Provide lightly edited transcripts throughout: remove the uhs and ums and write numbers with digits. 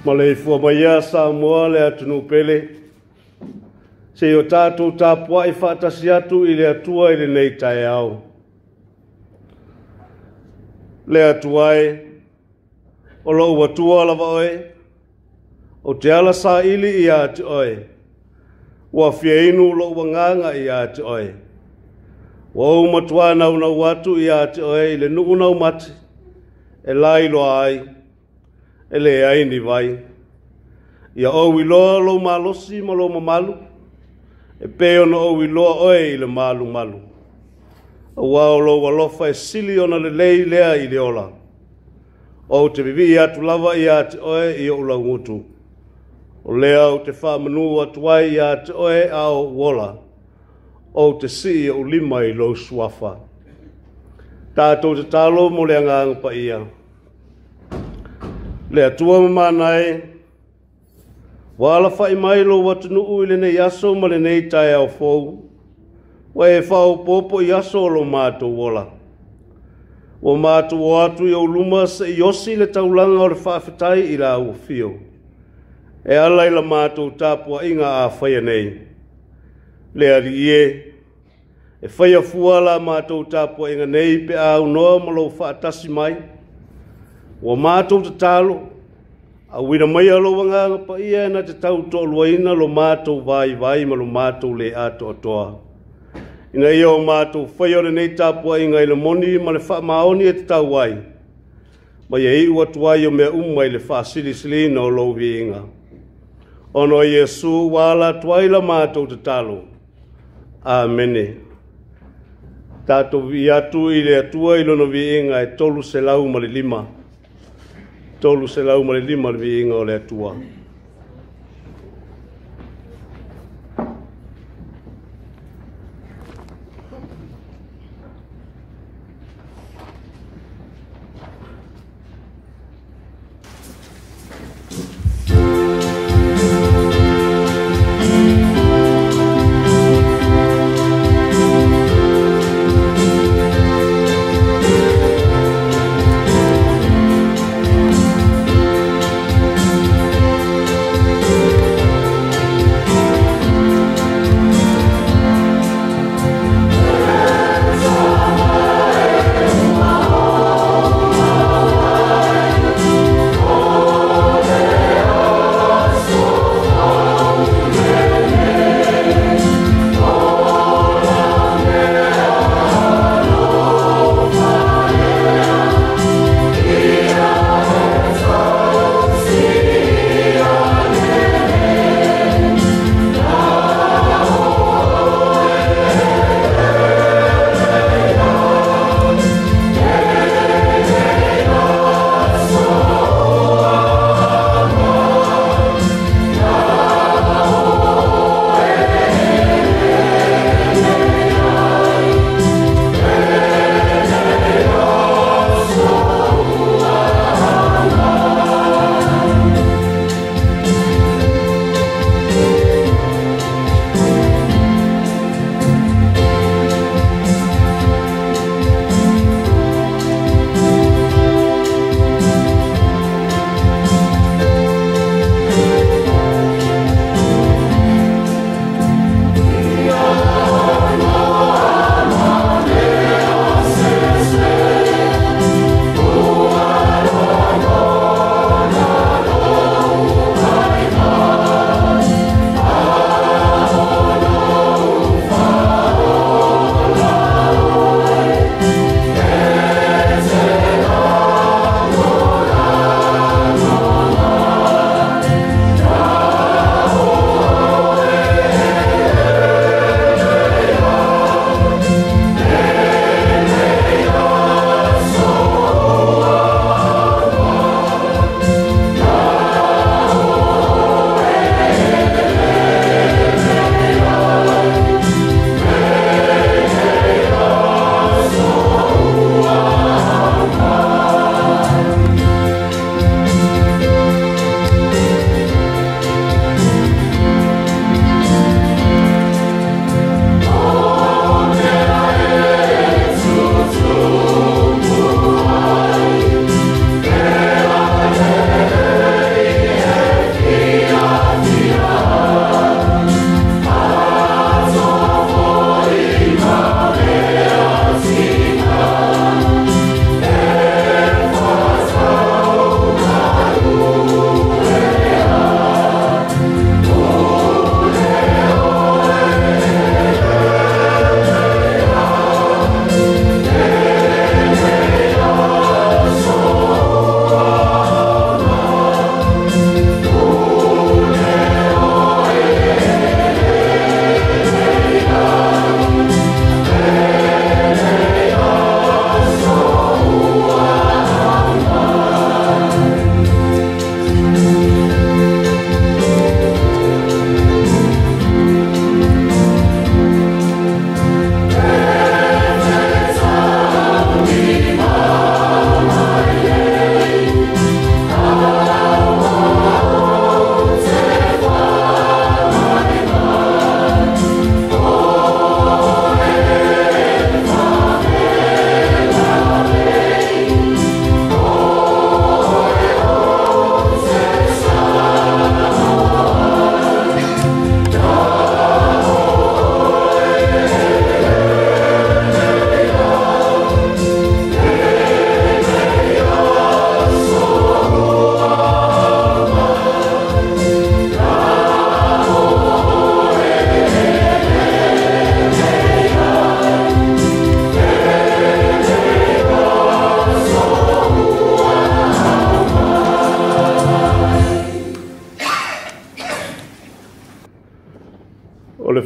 Malefoe Samoa le atunu pele. Se o tātou Tapuaiga whaatasi atu I le atua I le nei Taeao. Le atuai, o lo watua lava oe, o te ala sa ili I ati oe, wa fiainu lo wanganga I ati oe. Wa o matua na watu I ati oe, I le nuunau mati, e lai lo ai, e le ai ni vai. Ia o wiloa lo malosi ma lo mamalu, e peo no o wiloa oe I le malu malu. Wa lo walofa e sili ona le lei lea I le ola. O te vivi I atu lava I ati oe I o ula ngutu. O lea o te whamanu atuai I ati oe a o wola. O te si o lima I lo suafa. Tātou te talo mo le anganga pa ia. Le atua mamanae. Wala whai mai lo watunu ui le nei aso ma le nei Taeao fou. Wa e whao popo I aso lo mātou wola. Wa mātou o atu I o luma sa I osi le taulanga o le whaafetai I la ua fio. E ala I la mātou Tapuaiga a whaia nei. Le ari ie. E whaia fua la mātou Tapuaiga nei pe a unoa ma lo whaatasi mai. Wa mātou te talo. A wira mai alo wanganga pa ia na te tau toluaina lo mātou vai ma lo mātou le ato atoa. Ina ia o mātou whaia le nei Tapuaiga I le moni ma le whaamaoni e te tau wai. Ma ia I uatuai o mea umai le whaasili na o lovi inga. Ono Yesu wala tuai la mātou te talo. Amene. Tātou vi atu I le atua I lono vi inga e tolu se lau ma le lima. Tolu se lau ma le lima le vi inga o le atua.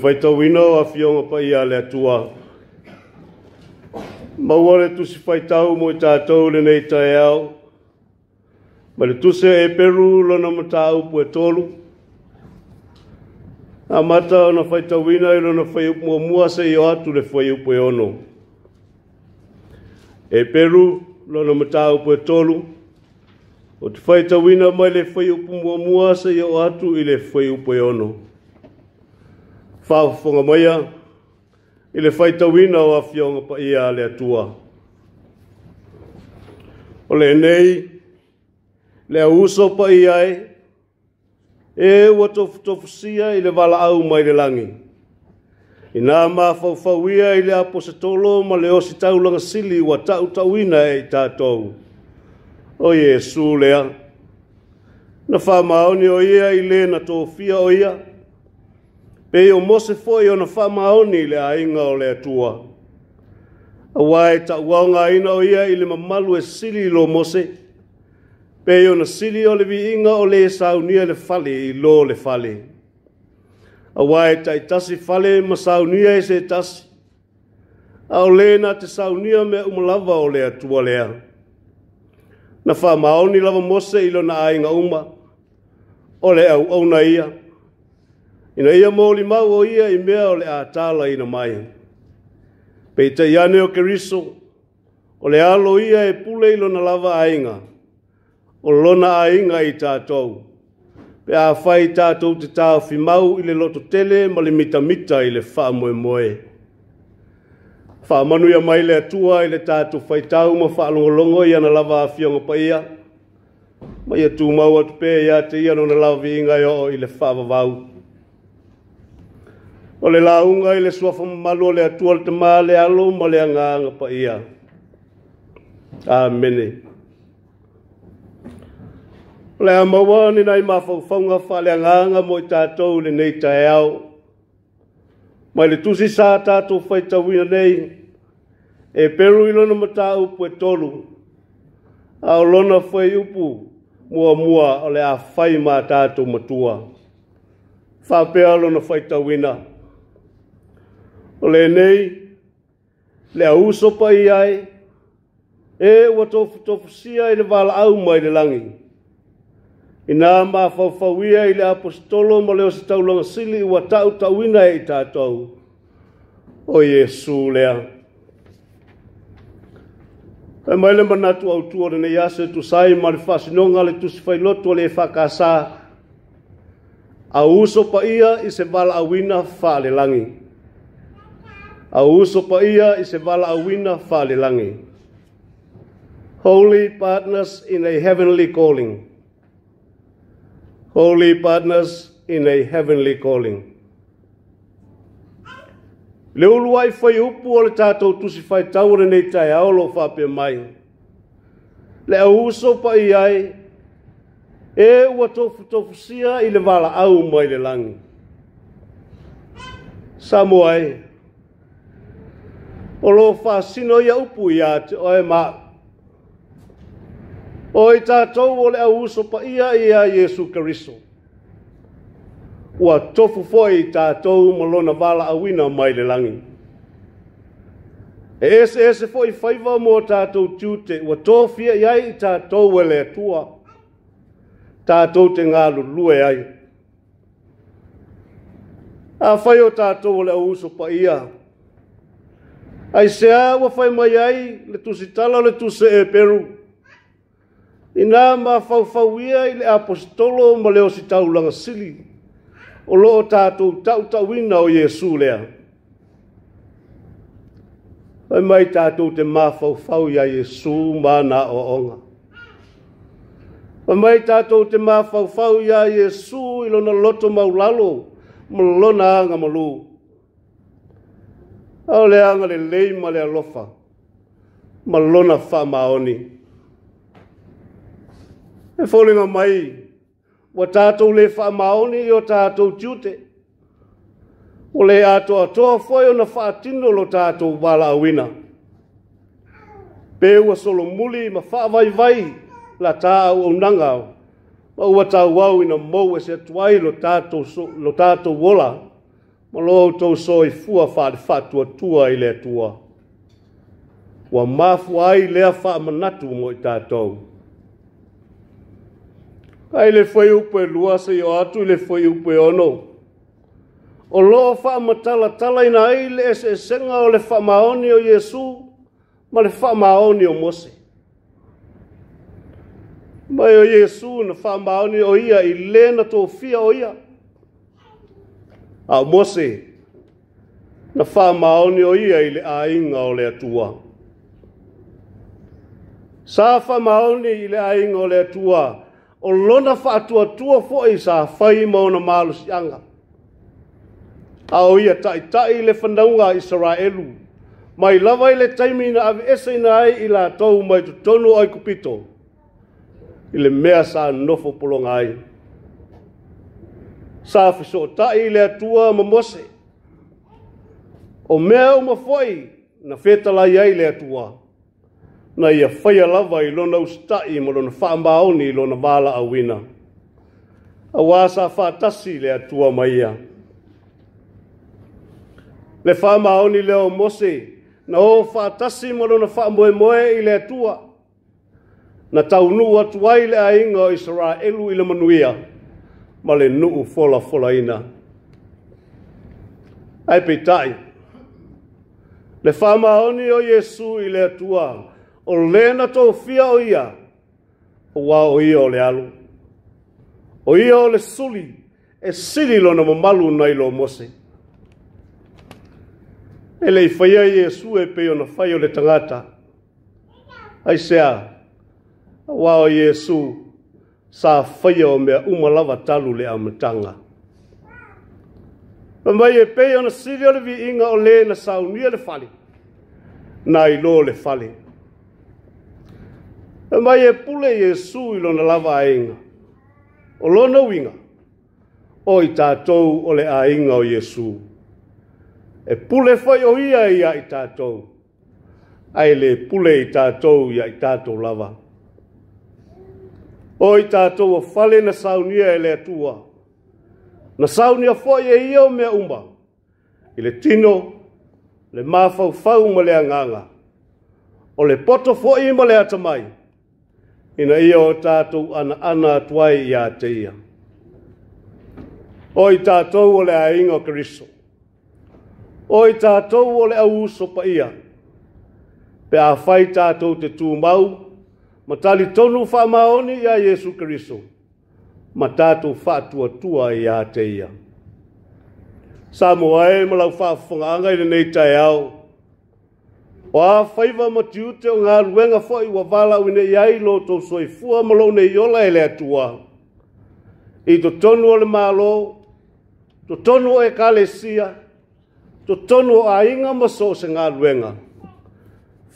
whaitawina o a fionga pa ia le atua. Maua le tusi whaitau mo I tātou le nei Taeao. Ma le tuse e peru lona matau pu e tolu. A mata o na whaitawina I lona whaiupu mua mua se I o atu le whaiupu e ono. E peru lona matau pu e tolu. O te whaitawina mai le whaiupu mua mua se I o atu I le whaiupu e ono. Whaafonga maia I le whaitawina o a fionga pa ia le atua. O le nei, le uso pa ia e ua tofusia I le wala au mai le langi. I nā mā whauwhauia I le apositolo ma le osi taulanga sili wa tauina I tātou. O Iesu lea. Na whamaoni o ia I le na tōwhia o ia. Pe o mose foi o na whamaoni le ainga o le atua. A wae ta uaunga ina o ia I le mamalu e sili lo mose. Pe o na sili o le vi inga o le saunia le fale I lo le fale. A wae ta itasi fale ma saunia I se tasi. A o le na te saunia me umalava o le atua lea. Na whamaoni lava mose I lo na ainga uma. O le au au na ia. Ina ia mōli mau o ia I mea o le ātala ina mai. Pei te iane o keriso, o le alo ia e pule I lona lava ainga, o lona ainga I tātou. Pe a whai tātou te tāo whimau I le loto tele ma le mita I le wha moe moe. Wha manu ia mai le atua I le tātou whai tau ma wha longolongo I ana lava a fionga pa ia. Ma ia tū mau atu pe ia te ia no na lava vi inga I le wha vavau. O le launga I le suafa malu o le atua le tama le alo ma le anganga pa ia. Amene. O le amawa ni nai mawhauwhaunga wha le anganga mo I tātou le nei Taeao. Mai le tusi sā tātou whaitawina nei. E peru I lona matau pu e tolu. A o lona whai upu mua mua o le a whai mā tātou matua. Whapea lona whaitawina. O le nei, le auso pa I ai, e ua tofusia I le wala au mai le langi. I nā mā whauwhauia I le apostolo ma le o se taulanga sili ua tauina I tātou. O Iesu lea. E mai le manatu au tua ne yase tu sai ma le whasinonga le tusi whailoto le whakasa. A uso pa ia I se wala awina wha le langi. A uso pa ia I se wala awina wha le langi. Holy partners in a heavenly calling. Holy partners in a heavenly calling. Le uluai whai upu o le tātou tusi whai taure nei Taeao lo whape mai. Le a uso pa iai e ua tofusia I le wala au mai le langi. Samoa o lo whasino ia upu ia te oe maa. O I tātou o le a uso pa ia Iesu Keriso. Ua tofu foi I tātou malona wala awina mai le langi. E ese foi whaiva mo tātou tiute, ua tōwhia iai I tātou e le atua. Tātou te ngālu lue ai. A whai o tātou o le a uso pa ia. Ai sea ua whai mai ai le tusitala le tuse e peru. I nā mā whauwhauia I le apostolo ma le o si taulanga sili. O loo tātou tauina o Iesu lea. Ai mai tātou te mā whauwhau ia Iesu mana o onga. Ai mai tātou te mā whauwhau ia Iesu I lona loto maulalo ma lona anga malu. Au le anga le lei ma le alofa, ma lona wha maoni. E wholinga mai, wa tātou le wha maoni I o tātou tiute. O le ato atoa foi o na wha atino lo tātou wala awina. Pe ua solo muli ma wha vai la tāu o nangao. Ma ua tāu wau ina mou e se tuai lo tātou wola. Malo tau soi fua whatua tua i le tua. Wa mafu ai lea wha manatu mo i tātou. Kai le whai upe lua se o atu le whai upe ono. O loa wha matala tala ina ai le senga o le wha maoni o Yesu, ma le wha maoni o Mose. Mai o Yesu na wha maoni o ia i lena tō fia o ia. A Mose na wha maoni o ia i le ainga o le atua. Sa wha maoni i le ainga o le atua, o lona wha atua tua fo i sa whai mauna malu sianga. A o ia tai le whanaunga Israelu, mai lava i le taimi na ave esa ina ai i la tau mai tu tonu ai kupito. I le mea sa nofo polonga ai. Sa fiso tai le atua ma Mose. O mea o mafoi na whetala iai le atua. Na ia whaia lava i lona ustai ma lona whaambaoni i lona wala a wina. A wasa whaatasi le atua mai ia. Le whaambaoni leo Mose na o whaatasi ma lona whaamboe i le atua. Na taunu atu ai le ainga o Israelu i le manuia. Ma le nuu fola ina. Ai peitai. Le whamaoni o Yesu i le atua. O lena tō fia o ia. O wā o ia o le alu. O ia o le suli. E sili lona mamalu nai lo Mose. E le whaia Yesu e peo na whai o le tangata. Ai sea. Wā o Yesu. Sa whaia o mea umalava talu le amatanga. Mai e peo na sili o le vi inga o le na saunia le fali. Na i lo le fali. Mai e pule Yesu i lona lava ainga. O lona winga. O i tātou o le ainga o Yesu. E pule whai o ia i tātou. Ai le pule i tātou i tātou lava. O i tātou o whale na saunia e le atua. Na saunia whai e ia o mea umba. I le tino, le mawhau ma le anganga. O le poto whai ma le atamai. Ina ia o tātou ana atuai i a te ia. O i tātou o le ainga o Keriso. O i tātou o le au sopa ia. Pe a whai tātou te tū mau. Ma tali tonu wha maoni i a Yesu Keriso. Ma tātou whātua tua i a te ia. Samoa e ma lau whaafunga i nei Taeao. O a whaiva ma tiute o ngā ruenga whai wa wala u nei ai lo tō soi fua ma lo nei yola e le atua. I to tonu o le malo, to tonu o e kalesia, to tonu o a inga ma so se ngā ruenga.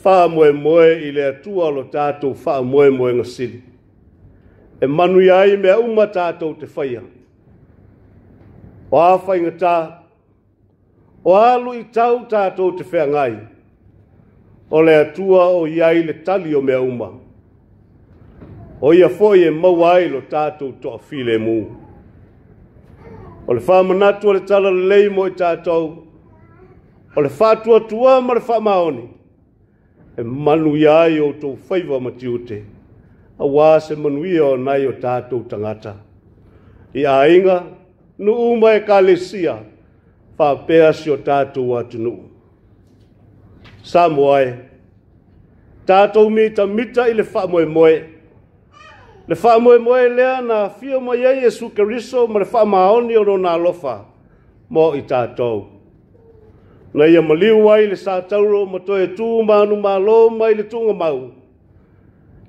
Wha moe i le atua lo tātou wha moe ngā sili. E manu iai mea uma tātou te whaia. O a whainga tā, o alu i tau tātou te whea ngai. O le atua o iai le tali o mea uma. O ia foi e mauai lo tātou toa file mu. O le whamanatu o le tala le lei mo i tātou. O le whātua tua ma le whamaoni. E manu iai o tō whaiva matiute. A wā se manuia o nai o tātou tangata. I a inga, nu uma e kalesia, whapea si o tātou atunu. Samoa e, tātou mita i le whamoe. Le whamoe lea na whio mai e Jesu Keriso ma le whamaoni o rona alofa mo i tātou. Na ia maliu ai le sātauro ma toe tū manu malo mai le tunga mau.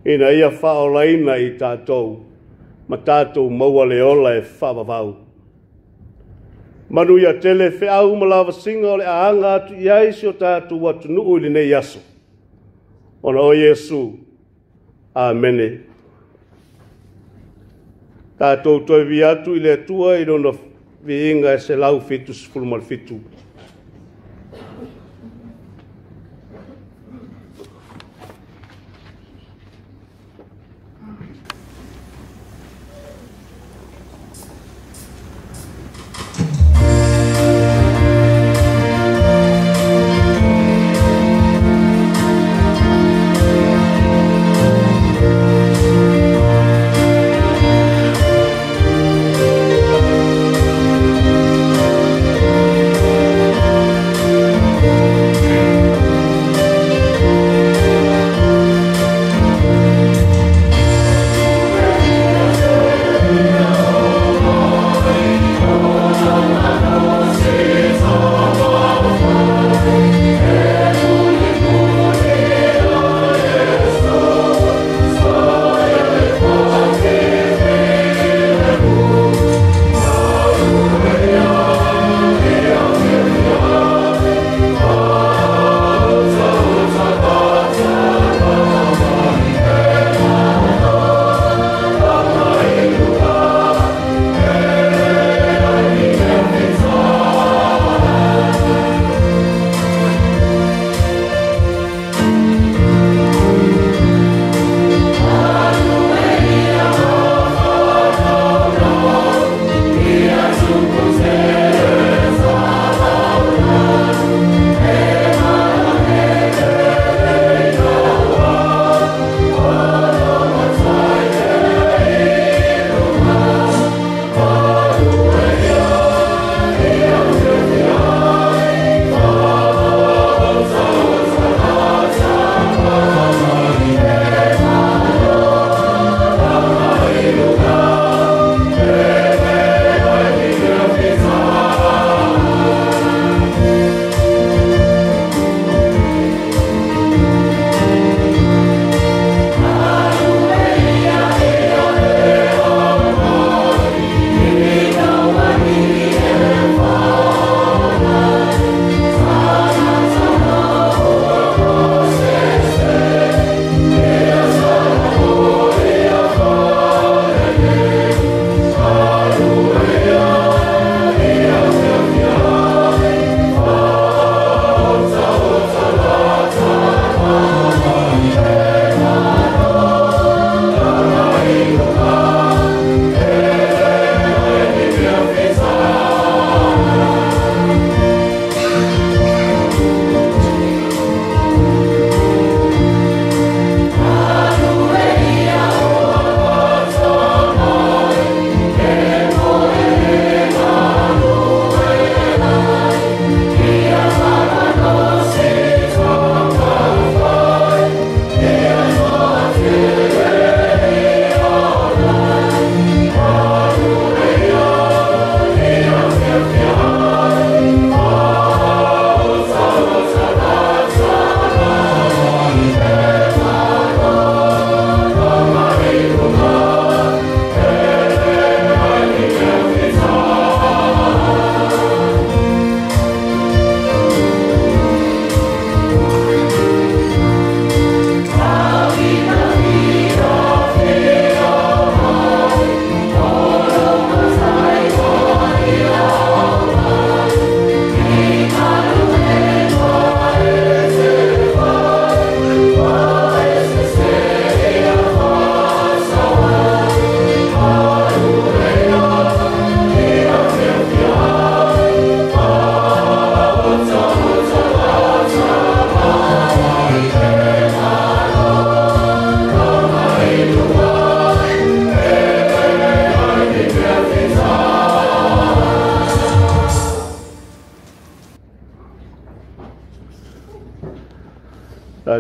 Ina ia whaolaina i tātou, ma tātou maua le ola e whawawau. Manu ia tele whiau ma lava singa o le aanga atu iai si o tātou watu nuu ili nei aso. Ona o Yesu, Amene. Tātou toi vi atu i le atua i rona vi inga e se lau fitu sifulumal fitu.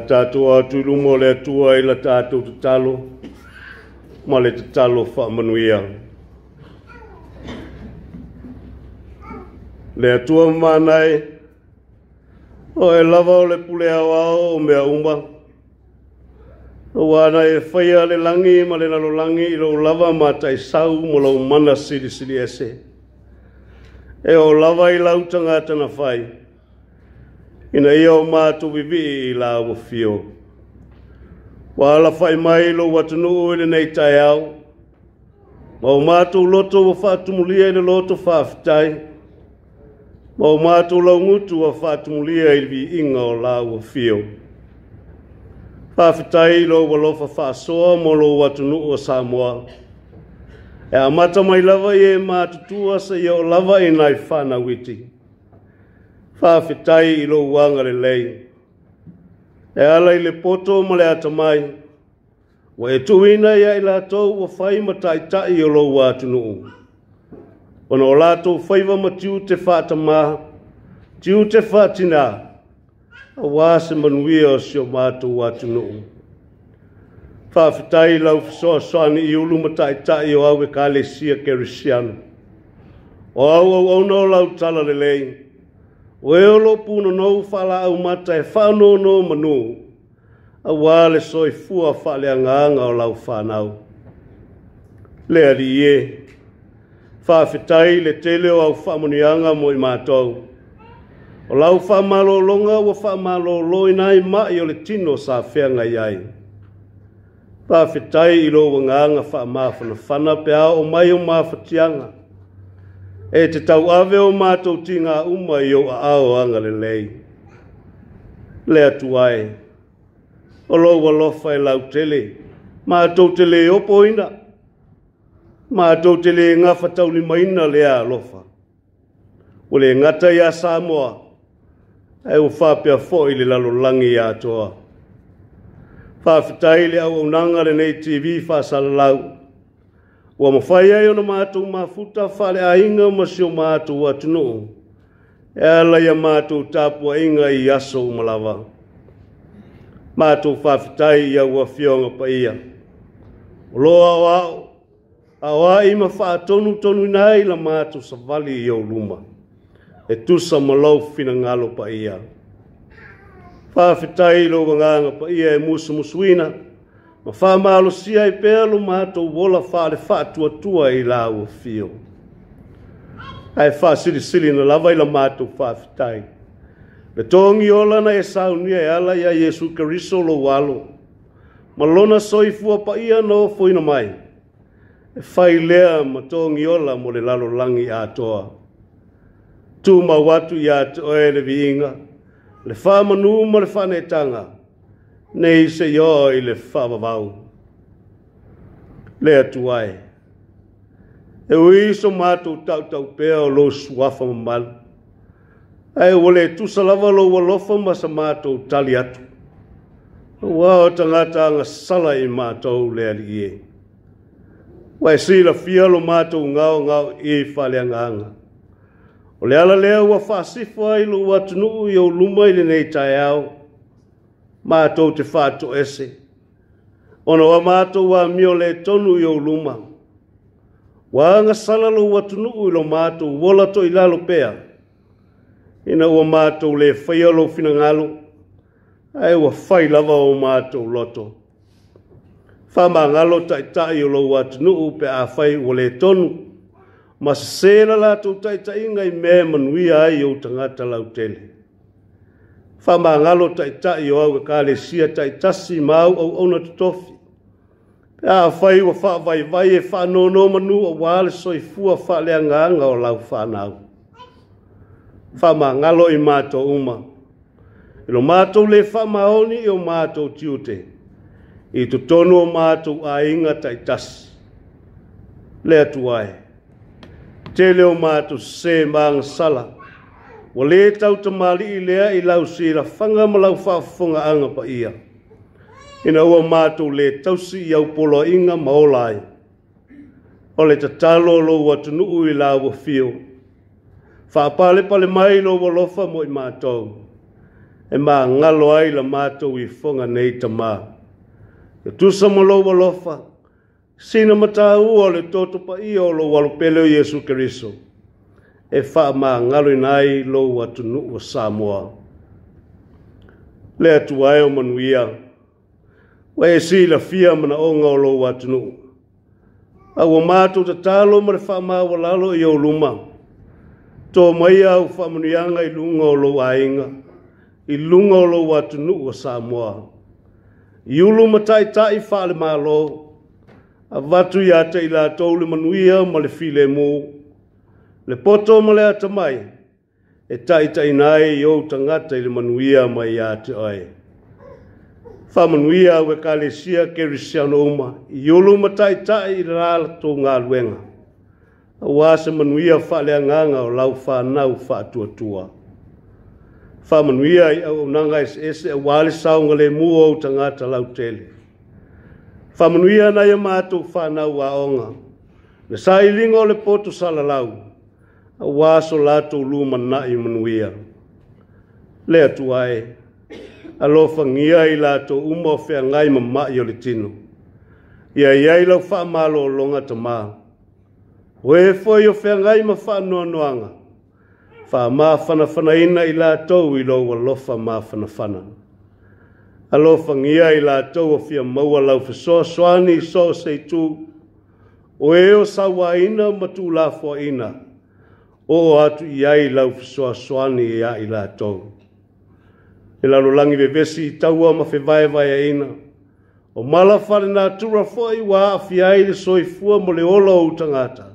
tātou aturu mo le atua i la tātou te talo, ma le te talo whaamanuia. Le atua manai, o e lava o le pule awao o mea umba. O wana e whaia le langi ma le nalo langi i lo lava ma tai sau mo lau mana siri siri ese. E o lava i lau tangata na whai. Ina ia o mātu vivi i la o fio. Wa ala whai mai lo watunu i le nei Taeao. Ma o mātu loto wa whaatumulia i le loto whaafitai. Ma o mātu lau ngutu wa whaatumulia i vi inga o la o fio. Whaafitai lo walofa whaasoa mo lo watunu o Samoa. E amata mai lava i e mātutua sa i o lava i nai whana witi. Whaafitai i lo wanga le lei. E ala i le poto ma le atamai. Wa e tuina ia i latou wa whai matai tai o lo watunu. Ona o latou whaiva ma tiu te whaatama, tiu te whaatina. A wase manuia o sio mātou watunu. Whaafitai lau fisoa soani i ulu matai tai o au e kālesia kerisiano. O au no lau tala le lei. O e olo puna nou whala au mata e whano no manu. A wale soi fua whale anganga o lau whanau. Lea di ie. Whaafitai le tele o au whamunianga mo i mātou. O lau whamalo longa o whamalo loinai mai o le tino sa whenga iai. Whaafitai i lo wanganga whamawhana whana pea o mai o mawhatianga. E te tau ave o mātou tinga uma i o a ao anga le lei. Lea tuai. O lo walofa e lau tele. Mātou tele opo ina. Mātou tele ngā whatau ni maina lea alofa. O le ngata ia Samoa. E o whapea fo i le lalo langi i atoa. Whaafitai le au nanga le nei TV whaasalalau. Ua mawhai ai ona mātou mafuta whale a inga masio mātou atunu. E ala ia mātou Tapuaiga i aso umalawa. Mātou whaafitai ia ua whionga pa ia. O loa o au. Awa ima whaatonu tonu nai la mātou sa vali i au luma. E tusa malau fina ngalo pa ia. Whaafitai lo wanganga pa ia e musuina. Ma whamalo sia i pēlu mātou wola whare whaatua tua i la ua fio. Ai whaasiri na lava i la mātou whaafitai. Le tongi ola na e saunia e ala ia Yesu Keriso lo walo. Ma lona soifua pa ia no foina mai. E whai lea ma tongi ola mo le lalo langi atoa. Tu ma watu ia te oe le viinga, le whamanu ma le whanetanga, nei se yo i le whavavau. Lea tuai. E ui so mātou tau pēa o lo suafa mamal. Ai wale tu salava lo walofa ma sa mātou tali atu. Wao tangata anga sala i mātou lea li e. Wai sila fia lo mātou ngao i whaleanga anga. O le ala lea ua whaasifua i lo watunu i o luma i le nei Taeao. Mātou te whaato ese. Ona wa mātou wa mio le tonu i o luma. Wa anga sala lo watunu i lo mātou wola to i lalo pea. Ina ua mātou le whaia lo fina ngalo. Ai ua whai lava o mātou loto. Whama ngalo tai o lo watunu pe a whai o le tonu. Ma sēra la tau taitainga i mea manuia ai o tangata lau tele. Whama ngalo taitai o au kāle sia taitasi mau au ona tutofi. Pea whai wa whaavai e whanono manu o wale soifua whaaleanganga o lau whanau. Whama ngalo i mātou uma. I lo mātou le whamaoni i o mātou tiute. I tu tonu o mātou a inga taitasi. Lea tuai. Te leo mātou se maanga sala. Wa le tau tamali i lea i lau sira whanga ma lau whaafonga anga pa ia. Ina ua mātou le tausi i au polo inga maolai. O le tatalo lo watunu i lau wa fio. Whaapale pale mai lo walofa mo i mātou. e mā ngalo ai la mātou I whonga nei tamā. E tusa malo walofa, sina mata ua le toto pa I o lo walopele o Yesu Keriso. E wha mā ngalo inai lo watunu o Samoa. Le atu ai o manuia, wa e si la fia mana onga o lo watunu. Awa mātou ta talo ma le wha mā walalo I o luma. Tō mai au wha manuianga I lunga o lo ainga. I lunga o lo watunu o Samoa. I ulu matai tai wha le malo. A watu I ata I la tau le manuia ma le file mu. Le poto ma le ata mai. E tai tai nai I o tangata I le manuia ma I ata ai. Wha manuia we ka le sia kerisiano uma. I ulu matai tai I rala tō ngā luenga. A wasa manuia wha le anganga o lau wha nau wha tua. Wha manuia I au nanga ese a wale saunga le mua o tangata lau tele. Wha manuia na ia mātou wha nau a onga. Le sa I lingo le poto sala lau. A waso lato luma na I manuia. Le atu ai. A lofa ngia I lato uma o whea ngai ma I o le tino. Ia iai lau wha malo o longa tamā. Oe foi o whea ngai ma wha noanoanga. Wha mā whana ina I lato I lo wa lofa mā whana. A lofa ngia I lato o whia maua lau whesoa swani so seitu. Oe o sawa ina ma tu la fo ina. O atu iai lau whesoa swani ia I lato. E lalo langi vevesi I taua ma whewai ina. O mala whare nā tura foi wa awhiai le soifua mo le ola o tangata.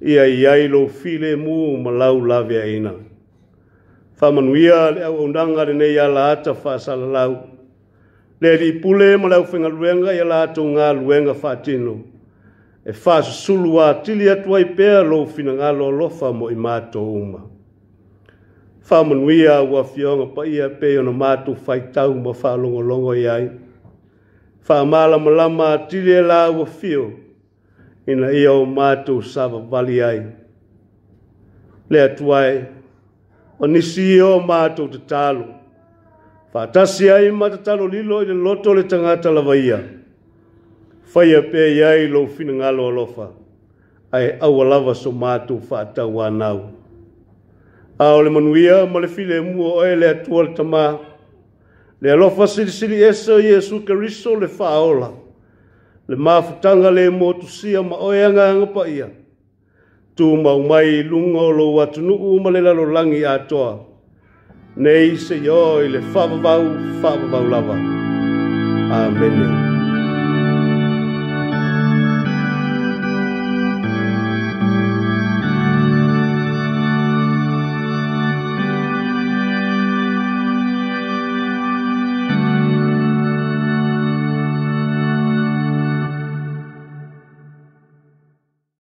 Ia iai lo file mu ma lau lawe ina. Whamanuia le au ondanga re nei ala ata whaasala lau. Le di pule ma lau whenga luenga I ala ata ngā luenga whaatino. E whaasu sulu a tili atua I pēr lo whina ngā lo lofa mo I mātou uma. Whamanuia ua whionga pa ia pēr na mātou whaitau ma whaalongolongo iai. Whaamala malama a tili e la ua whio. Ina ia o mātou sawa vali ai. Le atuai, o nisi o mātou te talo. Whaatasi ai ma te talo lilo I le loto le tangata lavaia. Whaia pē iai lo whina ngalo alofa. Ai awalawa so mātou whaatau anau. Ao le manuia ma le file mua oe le atua le tamā. Le alofa siri esa Yesu Keriso le whaola. Le mafutanga le motusia ma oeanga pa ia. Tu mau mai lunga o lo watunu ma le lalo langi atoa. Nei se yo I le whavavau lava. Amen.